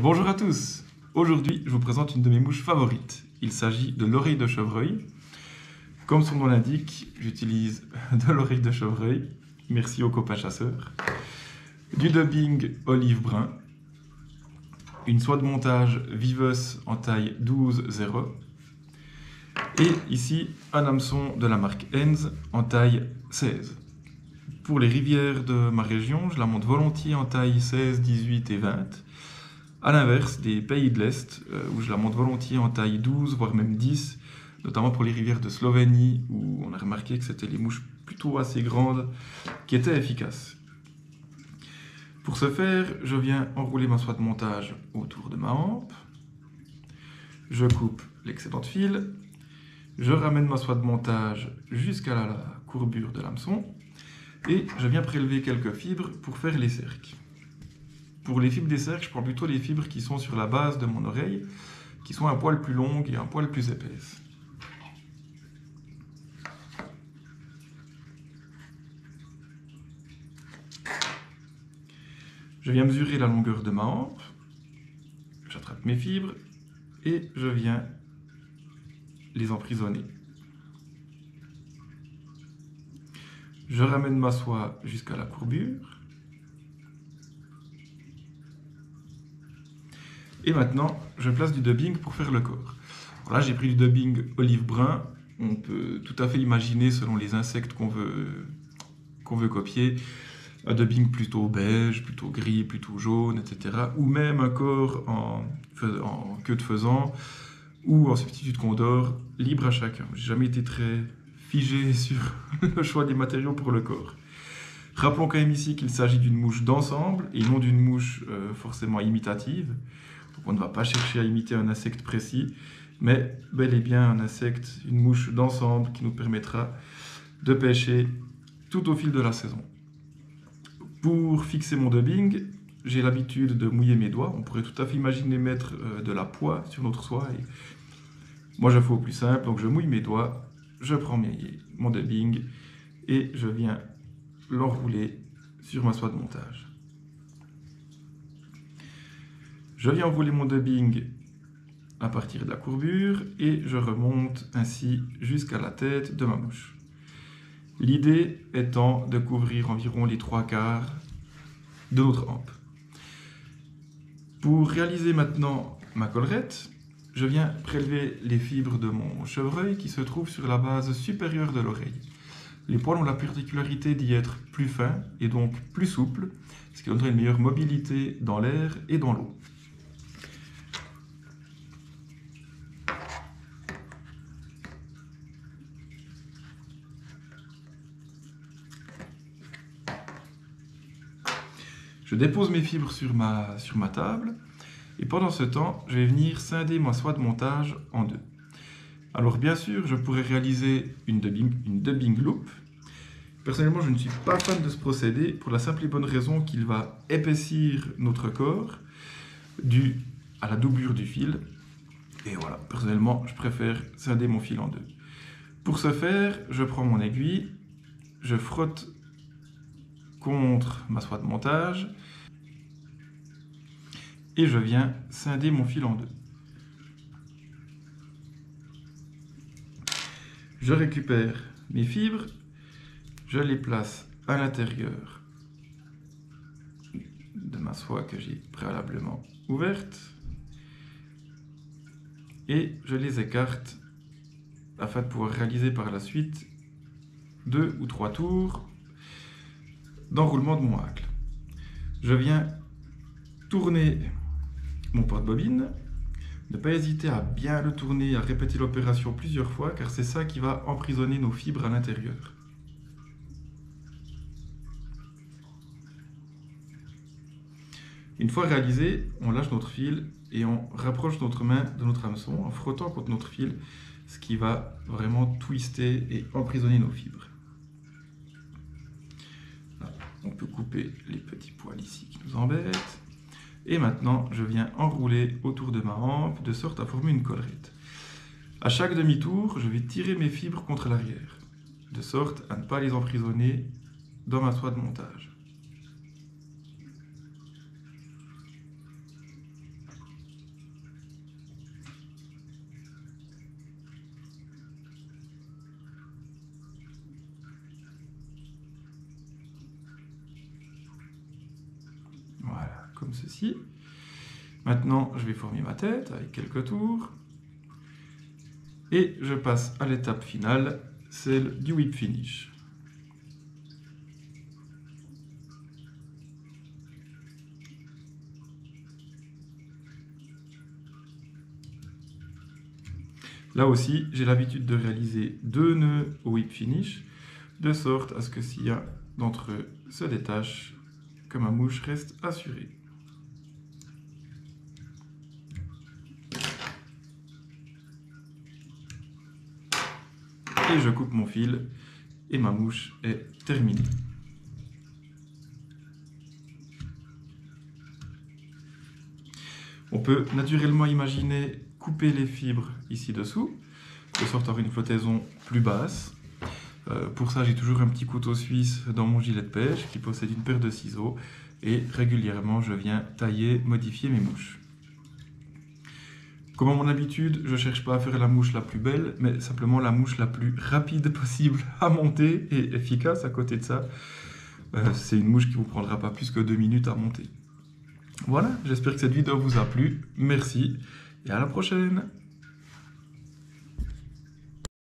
Bonjour à tous. Aujourd'hui, je vous présente une de mes mouches favorites. Il s'agit de l'oreille de chevreuil. Comme son nom l'indique, j'utilise de l'oreille de chevreuil. Merci aux copains chasseurs. Du dubbing olive brun. Une soie de montage Vivus en taille 12-0. Et ici, un hameçon de la marque Enz en taille 16. Pour les rivières de ma région, je la monte volontiers en taille 16, 18 et 20. A l'inverse, des pays de l'Est, où je la monte volontiers en taille 12, voire même 10, notamment pour les rivières de Slovénie, où on a remarqué que c'était les mouches plutôt assez grandes qui étaient efficaces. Pour ce faire, je viens enrouler ma soie de montage autour de ma hampe, je coupe l'excédent de fil, je ramène ma soie de montage jusqu'à la courbure de l'hameçon, et je viens prélever quelques fibres pour faire les cercles. Pour les fibres des cercles, je prends plutôt les fibres qui sont sur la base de mon oreille, qui sont un poil plus longues et un poil plus épaisses. Je viens mesurer la longueur de ma hampe, j'attrape mes fibres et je viens les emprisonner. Je ramène ma soie jusqu'à la courbure. Et maintenant, je place du dubbing pour faire le corps. Alors là, j'ai pris du dubbing olive brun. On peut tout à fait imaginer, selon les insectes qu'on veut copier, un dubbing plutôt beige, plutôt gris, plutôt jaune, etc. Ou même un corps en queue de faisan ou en substitut de condor, libre à chacun. J'ai jamais été très figé sur le choix des matériaux pour le corps. Rappelons quand même ici qu'il s'agit d'une mouche d'ensemble et non d'une mouche forcément imitative. Donc on ne va pas chercher à imiter un insecte précis, mais bel et bien un insecte, une mouche d'ensemble qui nous permettra de pêcher tout au fil de la saison. Pour fixer mon dubbing, j'ai l'habitude de mouiller mes doigts. On pourrait tout à fait imaginer mettre de la poix sur notre soie. Et moi, je fais au plus simple, donc je mouille mes doigts, je prends mon dubbing et je viens l'enrouler sur ma soie de montage. Je viens enrouler mon dubbing à partir de la courbure et je remonte ainsi jusqu'à la tête de ma mouche. L'idée étant de couvrir environ les 3/4 de notre hampe. Pour réaliser maintenant ma collerette, je viens prélever les fibres de mon chevreuil qui se trouvent sur la base supérieure de l'oreille. Les poils ont la particularité d'y être plus fins et donc plus souples, ce qui donnerait une meilleure mobilité dans l'air et dans l'eau. Je dépose mes fibres sur ma table et pendant ce temps, je vais venir scinder ma soie de montage en deux. Alors bien sûr, je pourrais réaliser une dubbing loop. Personnellement, je ne suis pas fan de ce procédé pour la simple et bonne raison qu'il va épaissir notre corps dû à la doublure du fil. Et voilà, personnellement, je préfère scinder mon fil en deux. Pour ce faire, je prends mon aiguille, je frotte contre ma soie de montage et je viens scinder mon fil en deux. Je récupère mes fibres, je les place à l'intérieur de ma soie que j'ai préalablement ouverte et je les écarte afin de pouvoir réaliser par la suite 2 ou 3 tours d'enroulement de mon hacle. Je viens tourner mon porte-bobine, ne pas hésiter à bien le tourner, à répéter l'opération plusieurs fois, car c'est ça qui va emprisonner nos fibres à l'intérieur. Une fois réalisé, on lâche notre fil et on rapproche notre main de notre hameçon en frottant contre notre fil, ce qui va vraiment twister et emprisonner nos fibres. On peut couper les petits poils ici qui nous embêtent. Et maintenant, je viens enrouler autour de ma hampe de sorte à former une collerette. À chaque demi-tour, je vais tirer mes fibres contre l'arrière, de sorte à ne pas les emprisonner dans ma soie de montage. comme ceci. Maintenant, je vais former ma tête avec quelques tours. Et je passe à l'étape finale, celle du whip finish. Là aussi, j'ai l'habitude de réaliser 2 nœuds au whip finish, de sorte à ce que s'il y a d'entre eux se détache, que ma mouche reste assurée. Et je coupe mon fil et ma mouche est terminée. On peut naturellement imaginer couper les fibres ici dessous, de sorte à avoir une flottaison plus basse. Pour ça, j'ai toujours un petit couteau suisse dans mon gilet de pêche qui possède une paire de ciseaux et régulièrement je viens tailler, modifier mes mouches. Comme à mon habitude, je ne cherche pas à faire la mouche la plus belle, mais simplement la mouche la plus rapide possible à monter et efficace à côté de ça. C'est une mouche qui ne vous prendra pas plus que 2 minutes à monter. Voilà, j'espère que cette vidéo vous a plu. Merci et à la prochaine!